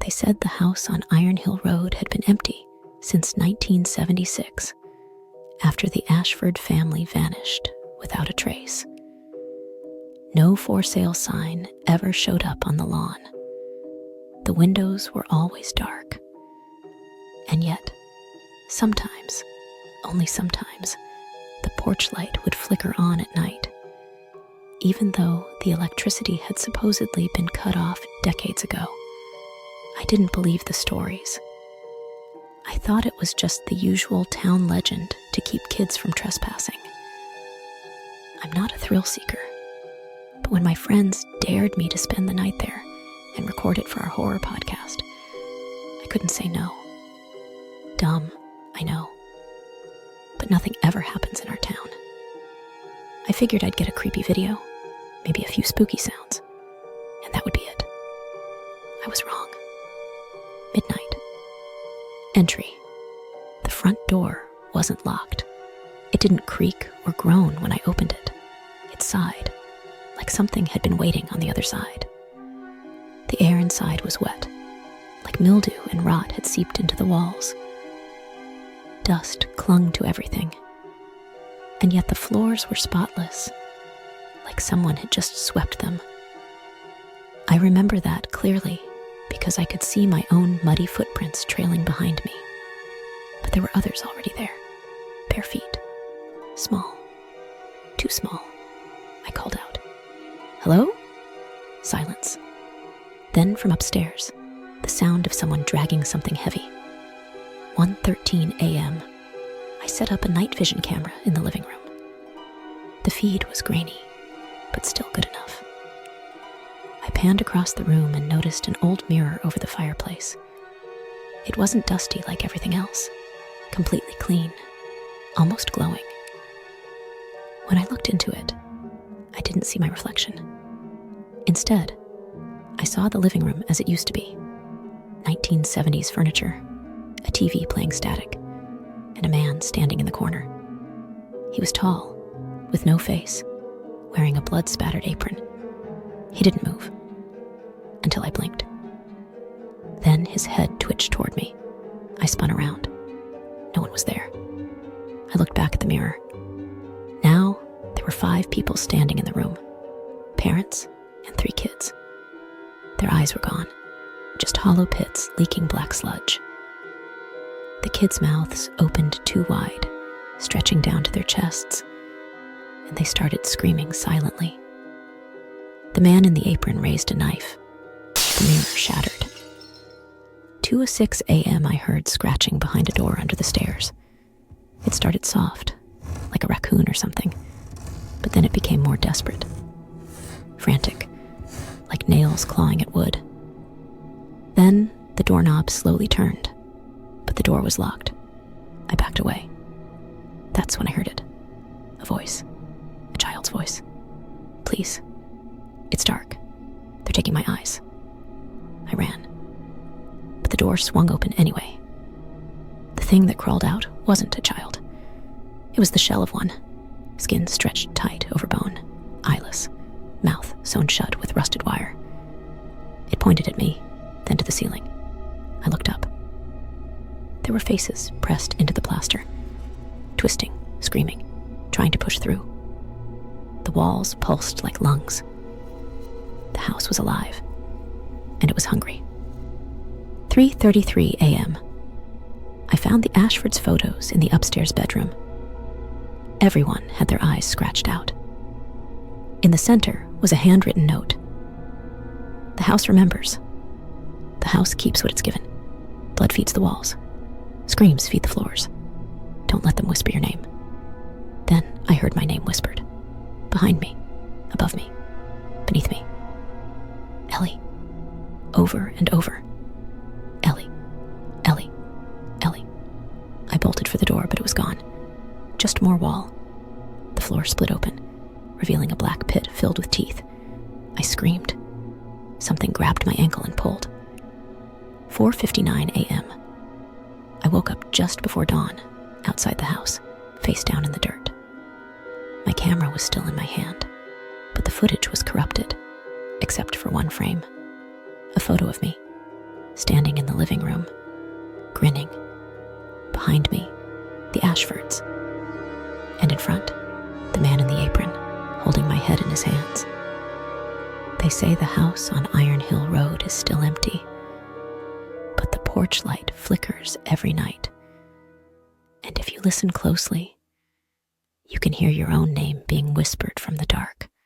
They said the house on Iron Hill Road had been empty since 1976, after the Ashford family vanished without a trace. No for sale sign ever showed up on the lawn. The windows were always dark. And yet, sometimes, only sometimes, the porch light would flicker on at night, even though the electricity had supposedly been cut off decades ago. I didn't believe the stories. I thought it was just the usual town legend to keep kids from trespassing. I'm not a thrill seeker, but when my friends dared me to spend the night there and record it for our horror podcast, I couldn't say no. Dumb, I know. But nothing ever happens in our town. I figured I'd get a creepy video, maybe a few spooky sounds, and that would be it. I was wrong. Midnight. Entry. The front door wasn't locked. It didn't creak or groan when I opened it. It sighed, like something had been waiting on the other side. The air inside was wet, like mildew and rot had seeped into the walls. Dust clung to everything, and yet the floors were spotless, like someone had just swept them. I remember that clearly because I could see my own muddy footprints trailing behind me. But there were others already there, bare feet, small, too small. I called out, "Hello?" Silence. Then from upstairs, the sound of someone dragging something heavy. 1:13 a.m. I set up a night vision camera in the living room. The feed was grainy, but still good enough. I panned across the room and noticed an old mirror over the fireplace. It wasn't dusty like everything else, completely clean, almost glowing. When I looked into it, I didn't see my reflection. Instead, I saw the living room as it used to be. 1970s furniture, a TV playing static, and a man standing in the corner. He was tall, with no face, wearing a blood-spattered apron. He didn't move, until I blinked. Then his head twitched toward me. I spun around. No one was there. I looked back at the mirror. Now, there were 5 people standing in the room. Parents and 3 kids. Their eyes were gone, just hollow pits leaking black sludge. The kids' mouths opened too wide, stretching down to their chests, and they started screaming silently. The man in the apron raised a knife. The mirror shattered. 2:06 a.m. I heard scratching behind a door under the stairs. It started soft, like a raccoon or something, but then it became more desperate. Frantic, like nails clawing at wood. Then the doorknob slowly turned, but the door was locked. I backed away. That's when I heard it. A voice. A child's voice. "Please. It's dark. They're taking my eyes." I ran. But the door swung open anyway. The thing that crawled out wasn't a child. It was the shell of one, skin stretched tight over bone, eyeless, mouth sewn shut with rusted wire. It pointed at me, then to the ceiling. I looked up. There were faces pressed into the plaster, twisting, screaming, trying to push through. The walls pulsed like lungs. The house was alive, and it was hungry. 3:33 a.m. I found the Ashfords' photos in the upstairs bedroom. Everyone had their eyes scratched out. In the center was a handwritten note. "The house remembers. The house keeps what it's given. Blood feeds the walls. Screams feed the floors. Don't let them whisper your name." Then I heard my name whispered. Behind me, above me, beneath me. "Ellie." Over and over. "Ellie. Ellie. Ellie." I bolted for the door, but it was gone. Just more wall. The floor split open, revealing a black pit filled with teeth. I screamed. Something grabbed my ankle and pulled. 4:59 a.m. I woke up just before dawn, outside the house, face down in the dirt. My camera was still in my hand, but the footage was corrupted, except for one frame. A photo of me, standing in the living room, grinning. Behind me, the Ashfords. And in front, the man in the apron, holding my head in his hands. They say the house on Iron Hill Road is still empty, but the porch light flickers every night. And if you listen closely, you can hear your own name being whispered from the dark.